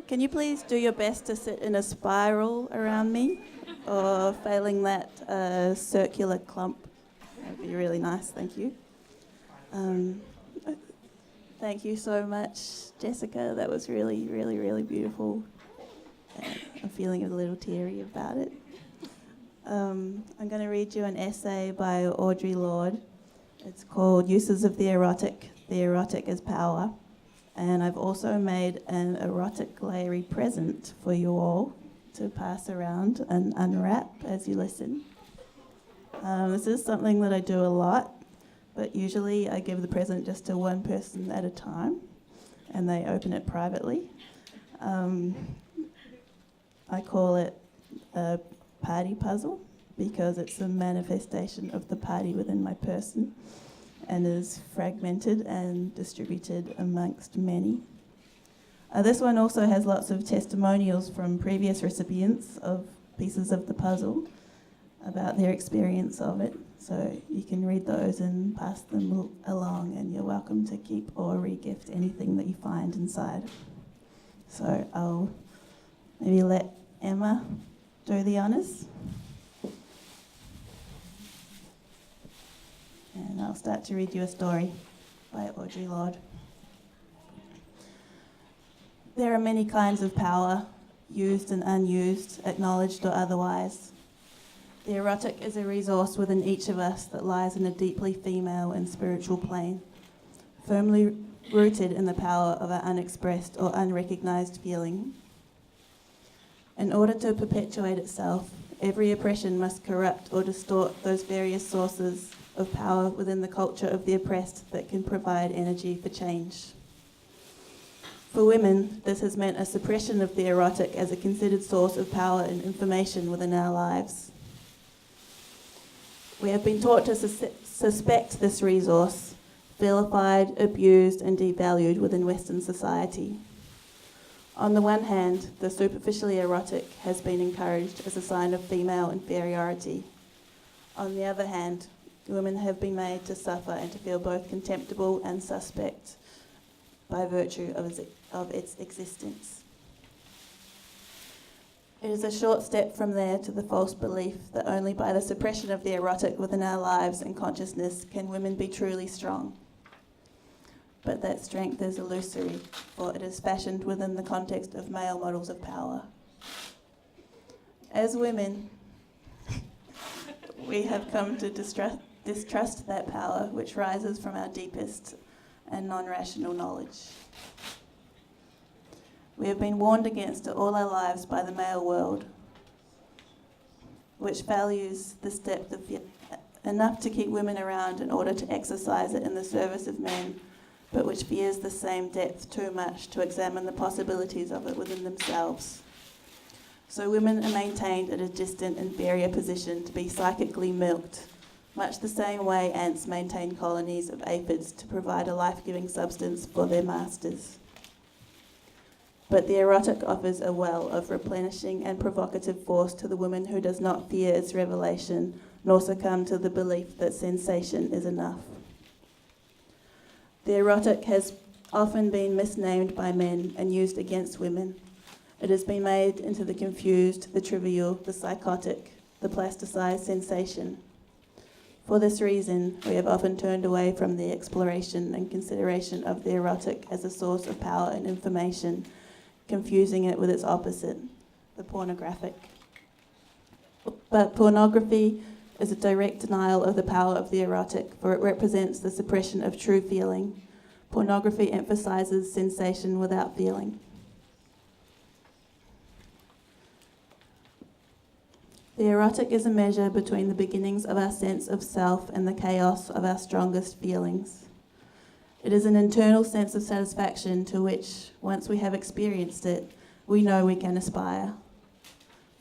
Can you please do your best to sit in a spiral around me? Or failing that, circular clump? That would be really nice, thank you. Thank you so much, Jessica. That was really, really, really beautiful. I'm feeling a little teary about it. I'm going to read you an essay by Audre Lorde. It's called Uses of the Erotic as Power. And I've also made an erotic glary present for you all to pass around and unwrap as you listen. This is something that I do a lot, but usually I give the present just to one person at a time, and they open it privately. I call it a party puzzle because it's a manifestation of the party within my person and is fragmented and distributed amongst many. This one also has lots of testimonials from previous recipients of pieces of the puzzle about their experience of it. So you can read those and pass them along, and you're welcome to keep or re-gift anything that you find inside. So I'll maybe let Emma do the honours. And I'll start to read you a story by Audre Lorde. There are many kinds of power, used and unused, acknowledged or otherwise. The erotic is a resource within each of us that lies in a deeply female and spiritual plane, firmly rooted in the power of our unexpressed or unrecognised feeling. In order to perpetuate itself, every oppression must corrupt or distort those various sources of power within the culture of the oppressed that can provide energy for change. For women, this has meant a suppression of the erotic as a considered source of power and information within our lives. We have been taught to suspect this resource, vilified, abused, and devalued within Western society. On the one hand, the superficially erotic has been encouraged as a sign of female inferiority. On the other hand, women have been made to suffer and to feel both contemptible and suspect by virtue of its existence. It is a short step from there to the false belief that only by the suppression of the erotic within our lives and consciousness can women be truly strong. But that strength is illusory, for it is fashioned within the context of male models of power. As women, we have come to distrust that power which rises from our deepest and non-rational knowledge. We have been warned against it all our lives by the male world, which values this depth of enough to keep women around in order to exercise it in the service of men, but which fears the same depth too much to examine the possibilities of it within themselves. So women are maintained at a distant, inferior position to be psychically milked, much the same way ants maintain colonies of aphids to provide a life-giving substance for their masters. But the erotic offers a well of replenishing and provocative force to the woman who does not fear its revelation, nor succumb to the belief that sensation is enough. The erotic has often been misnamed by men and used against women. It has been made into the confused, the trivial, the psychotic, the plasticized sensation. For this reason, we have often turned away from the exploration and consideration of the erotic as a source of power and information, confusing it with its opposite, the pornographic. But pornography is a direct denial of the power of the erotic, for it represents the suppression of true feeling. Pornography emphasizes sensation without feeling. The erotic is a measure between the beginnings of our sense of self and the chaos of our strongest feelings. It is an internal sense of satisfaction to which, once we have experienced it, we know we can aspire.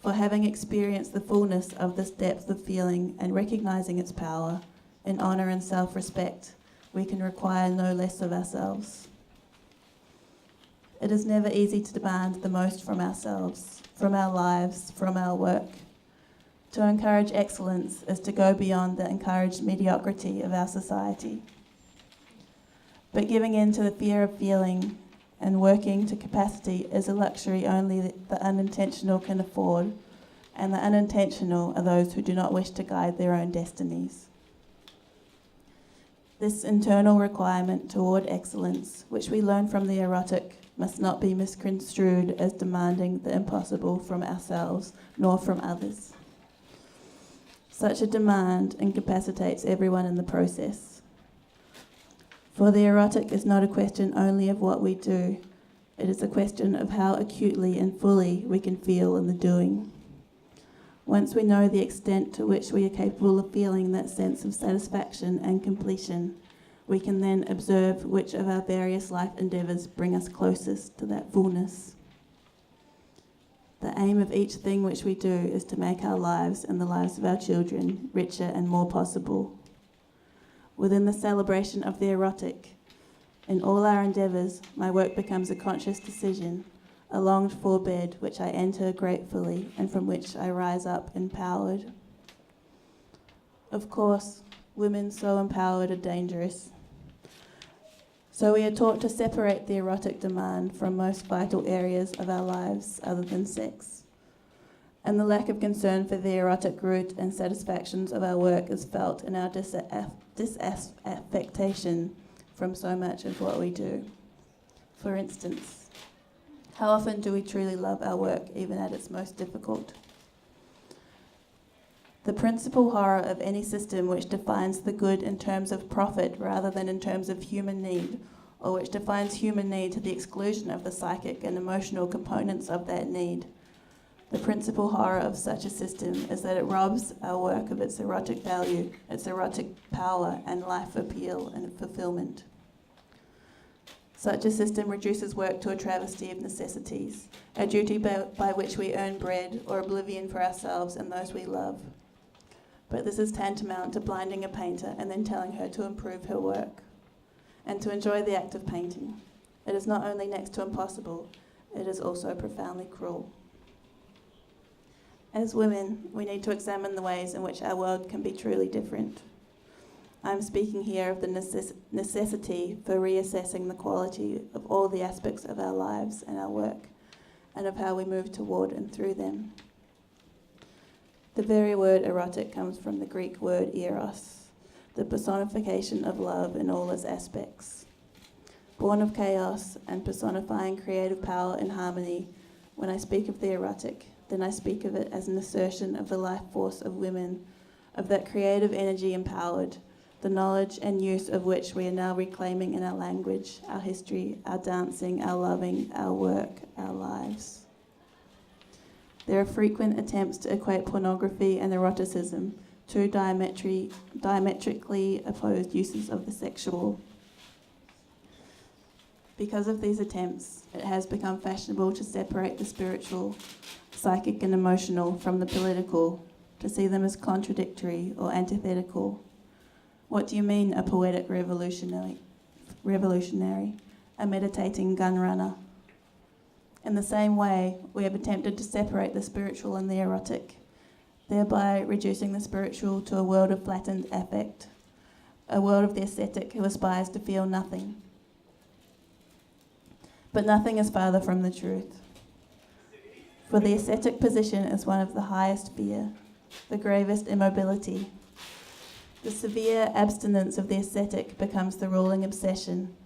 For having experienced the fullness of this depth of feeling and recognizing its power, in honour and self-respect, we can require no less of ourselves. It is never easy to demand the most from ourselves, from our lives, from our work. To encourage excellence is to go beyond the encouraged mediocrity of our society. But giving in to the fear of feeling and working to capacity is a luxury only the unintentional can afford, and the unintentional are those who do not wish to guide their own destinies. This internal requirement toward excellence, which we learn from the erotic, must not be misconstrued as demanding the impossible from ourselves nor from others. Such a demand incapacitates everyone in the process. For the erotic is not a question only of what we do, it is a question of how acutely and fully we can feel in the doing. Once we know the extent to which we are capable of feeling that sense of satisfaction and completion, we can then observe which of our various life endeavours bring us closest to that fullness. The aim of each thing which we do is to make our lives and the lives of our children richer and more possible. Within the celebration of the erotic, in all our endeavours, my work becomes a conscious decision, a longed-for bed which I enter gratefully and from which I rise up empowered. Of course, women so empowered are dangerous. So we are taught to separate the erotic demand from most vital areas of our lives other than sex. And the lack of concern for the erotic root and satisfactions of our work is felt in our disaffectation from so much of what we do. For instance, how often do we truly love our work even at its most difficult? The principal horror of any system which defines the good in terms of profit rather than in terms of human need, or which defines human need to the exclusion of the psychic and emotional components of that need. The principal horror of such a system is that it robs our work of its erotic value, its erotic power and life appeal and fulfillment. Such a system reduces work to a travesty of necessities, a duty by which we earn bread or oblivion for ourselves and those we love. But this is tantamount to blinding a painter and then telling her to improve her work and to enjoy the act of painting. It is not only next to impossible, it is also profoundly cruel. As women, we need to examine the ways in which our world can be truly different. I'm speaking here of the necessity for reassessing the quality of all the aspects of our lives and our work, and of how we move toward and through them. The very word erotic comes from the Greek word eros, the personification of love in all its aspects. Born of chaos and personifying creative power and harmony, when I speak of the erotic, then I speak of it as an assertion of the life force of women, of that creative energy empowered, the knowledge and use of which we are now reclaiming in our language, our history, our dancing, our loving, our work, our lives. There are frequent attempts to equate pornography and eroticism, two diametrically opposed uses of the sexual. Because of these attempts, it has become fashionable to separate the spiritual, psychic and emotional from the political, to see them as contradictory or antithetical. What do you mean a poetic revolutionary, a meditating gun runner? In the same way, we have attempted to separate the spiritual and the erotic, thereby reducing the spiritual to a world of flattened affect, a world of the ascetic who aspires to feel nothing. But nothing is farther from the truth. For the ascetic position is one of the highest fear, the gravest immobility. The severe abstinence of the ascetic becomes the ruling obsession,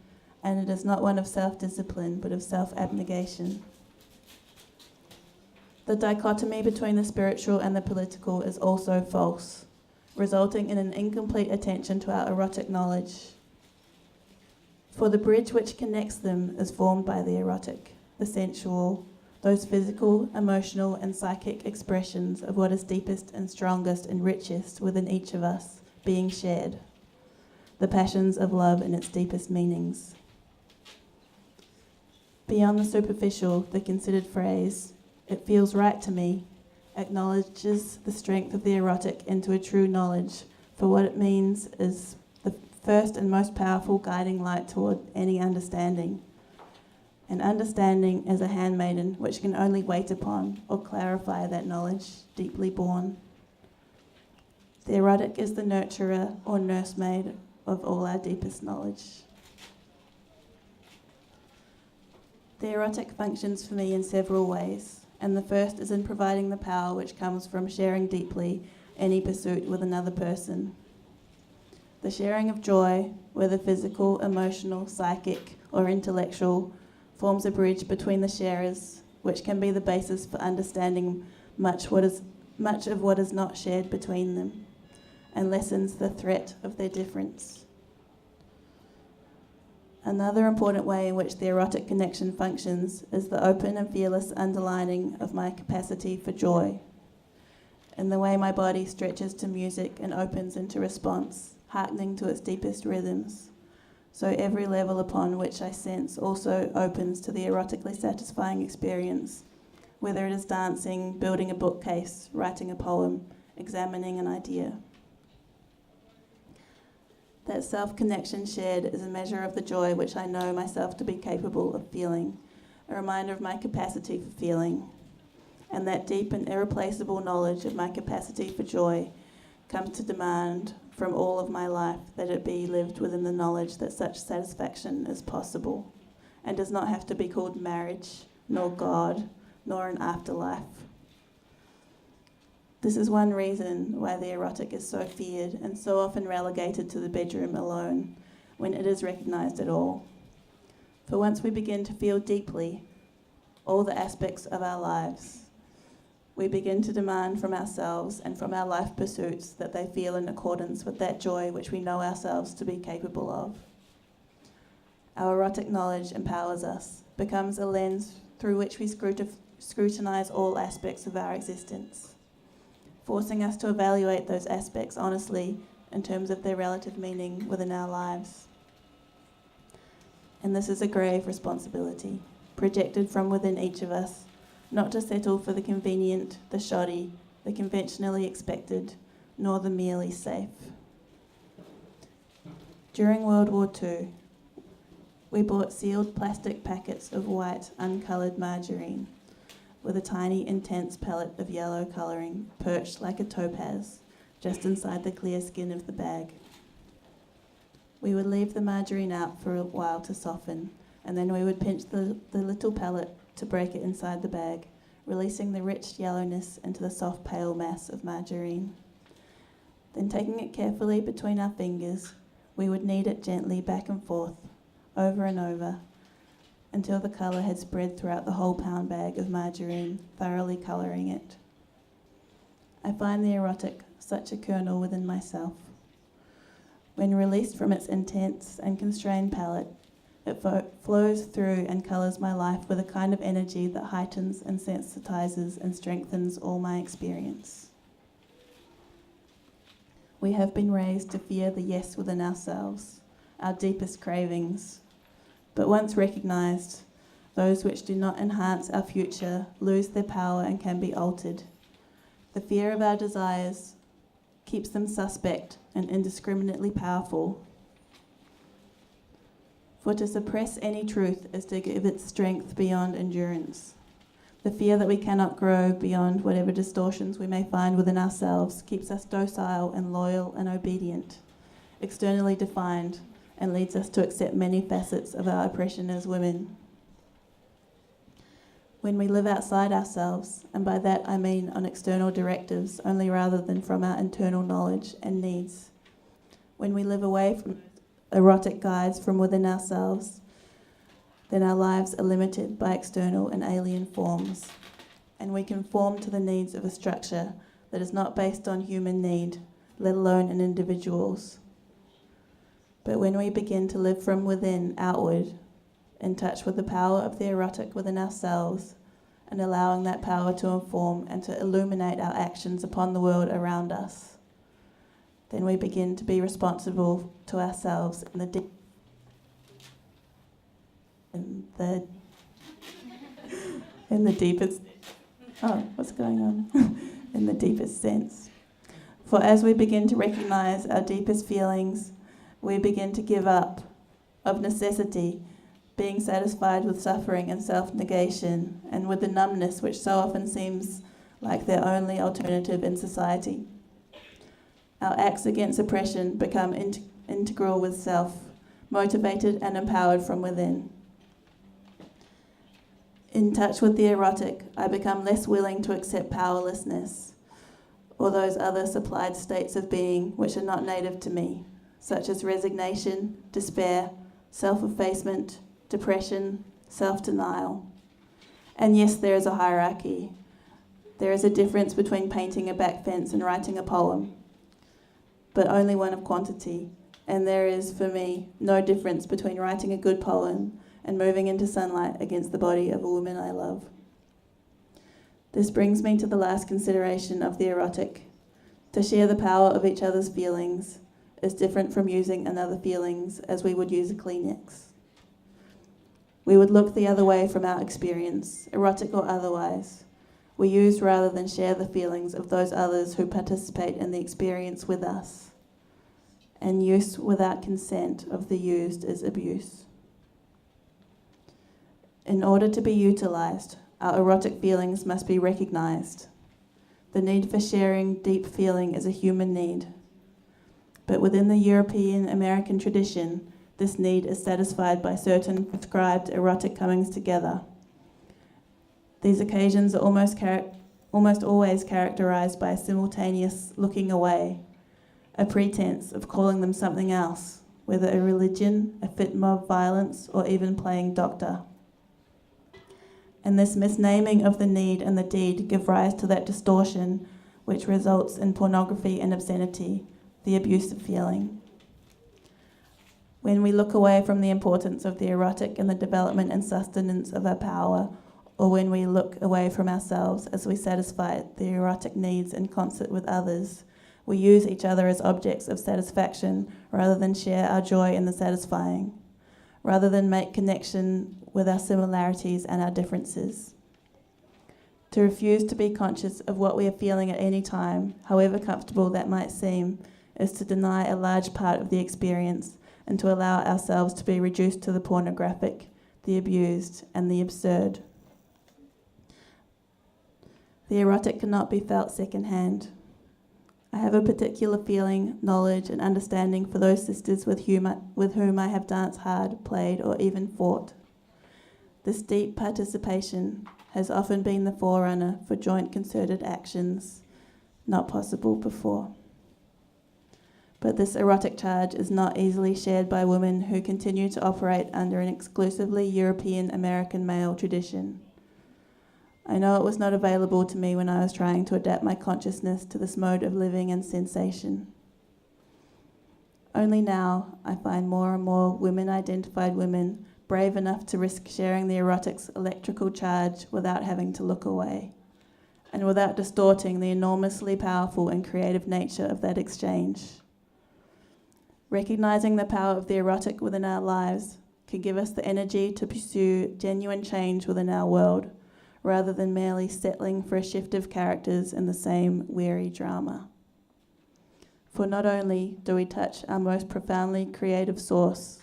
and it is not one of self-discipline, but of self-abnegation. The dichotomy between the spiritual and the political is also false, resulting in an incomplete attention to our erotic knowledge. For the bridge which connects them is formed by the erotic, the sensual, those physical, emotional, and psychic expressions of what is deepest and strongest and richest within each of us being shared, the passions of love in its deepest meanings. Beyond the superficial, the considered phrase, "it feels right to me," acknowledges the strength of the erotic into a true knowledge, for what it means is the first and most powerful guiding light toward any understanding. And understanding is a handmaiden which can only wait upon or clarify that knowledge deeply born. The erotic is the nurturer or nursemaid of all our deepest knowledge. The erotic functions for me in several ways, and the first is in providing the power which comes from sharing deeply any pursuit with another person. The sharing of joy, whether physical, emotional, psychic, or intellectual, forms a bridge between the sharers, which can be the basis for understanding much of what is not shared between them, and lessens the threat of their difference. Another important way in which the erotic connection functions is the open and fearless underlining of my capacity for joy, in the way my body stretches to music and opens into response, hearkening to its deepest rhythms. So every level upon which I sense also opens to the erotically satisfying experience, whether it is dancing, building a bookcase, writing a poem, examining an idea. That self-connection shared is a measure of the joy which I know myself to be capable of feeling, a reminder of my capacity for feeling. And that deep and irreplaceable knowledge of my capacity for joy comes to demand from all of my life that it be lived within the knowledge that such satisfaction is possible, and does not have to be called marriage, nor God, nor an afterlife. This is one reason why the erotic is so feared and so often relegated to the bedroom alone, when it is recognised at all. For once we begin to feel deeply all the aspects of our lives, we begin to demand from ourselves and from our life pursuits that they feel in accordance with that joy which we know ourselves to be capable of. Our erotic knowledge empowers us, becomes a lens through which we scrutinise all aspects of our existence, forcing us to evaluate those aspects honestly in terms of their relative meaning within our lives. And this is a grave responsibility, projected from within each of us, not to settle for the convenient, the shoddy, the conventionally expected, nor the merely safe. During World War II, we bought sealed plastic packets of white, uncoloured margarine, with a tiny, intense pellet of yellow colouring perched like a topaz just inside the clear skin of the bag. We would leave the margarine out for a while to soften, and then we would pinch the little pellet to break it inside the bag, releasing the rich yellowness into the soft pale mass of margarine. Then taking it carefully between our fingers, we would knead it gently back and forth, over and over, until the colour had spread throughout the whole pound bag of margarine, thoroughly colouring it. I find the erotic such a kernel within myself. When released from its intense and constrained palate, it flows through and colours my life with a kind of energy that heightens and sensitises and strengthens all my experience. We have been raised to fear the yes within ourselves, our deepest cravings. But once recognised, those which do not enhance our future lose their power and can be altered. The fear of our desires keeps them suspect and indiscriminately powerful. For to suppress any truth is to give it strength beyond endurance. The fear that we cannot grow beyond whatever distortions we may find within ourselves keeps us docile and loyal and obedient, externally defined, and leads us to accept many facets of our oppression as women. When we live outside ourselves, and by that I mean on external directives only rather than from our internal knowledge and needs, when we live away from erotic guides from within ourselves, then our lives are limited by external and alien forms, and we conform to the needs of a structure that is not based on human need, let alone in individuals. But when we begin to live from within outward, in touch with the power of the erotic within ourselves, and allowing that power to inform and to illuminate our actions upon the world around us, then we begin to be responsible to ourselves in the deepest in the deepest sense. For as we begin to recognise our deepest feelings, we begin to give up, of necessity, being satisfied with suffering and self-negation, and with the numbness which so often seems like their only alternative in society. Our acts against oppression become integral with self, motivated and empowered from within. In touch with the erotic, I become less willing to accept powerlessness, or those other supplied states of being which are not native to me, such as resignation, despair, self-effacement, depression, self-denial. And yes, there is a hierarchy. There is a difference between painting a back fence and writing a poem, but only one of quantity. And there is, for me, no difference between writing a good poem and moving into sunlight against the body of a woman I love. This brings me to the last consideration of the erotic. To share the power of each other's feelings is different from using another's feelings as we would use a Kleenex. We would look the other way from our experience, erotic or otherwise. We use rather than share the feelings of those others who participate in the experience with us. And use without consent of the used is abuse. In order to be utilised, our erotic feelings must be recognised. The need for sharing deep feeling is a human need. But within the European American tradition, this need is satisfied by certain prescribed erotic comings together. These occasions are almost always characterised by a simultaneous looking away, a pretense of calling them something else, whether a religion, a fit mob violence, or even playing doctor. And this misnaming of the need and the deed give rise to that distortion which results in pornography and obscenity, the abusive feeling. When we look away from the importance of the erotic in the development and sustenance of our power, or when we look away from ourselves as we satisfy the erotic needs in concert with others, we use each other as objects of satisfaction rather than share our joy in the satisfying, rather than make connection with our similarities and our differences. To refuse to be conscious of what we are feeling at any time, however comfortable that might seem, is to deny a large part of the experience and to allow ourselves to be reduced to the pornographic, the abused, and the absurd. The erotic cannot be felt secondhand. I have a particular feeling, knowledge, and understanding for those sisters with whom I have danced hard, played, or even fought. This deep participation has often been the forerunner for joint concerted actions not possible before. But this erotic charge is not easily shared by women who continue to operate under an exclusively European American male tradition. I know it was not available to me when I was trying to adapt my consciousness to this mode of living and sensation. Only now I find more and more women-identified women brave enough to risk sharing the erotic's electrical charge without having to look away, and without distorting the enormously powerful and creative nature of that exchange. Recognising the power of the erotic within our lives can give us the energy to pursue genuine change within our world, rather than merely settling for a shift of characters in the same weary drama. For not only do we touch our most profoundly creative source,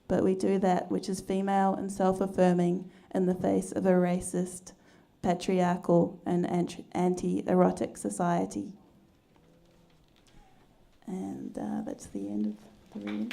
but we do that which is female and self-affirming in the face of a racist, patriarchal, and anti-erotic society. And that's the end of the reading.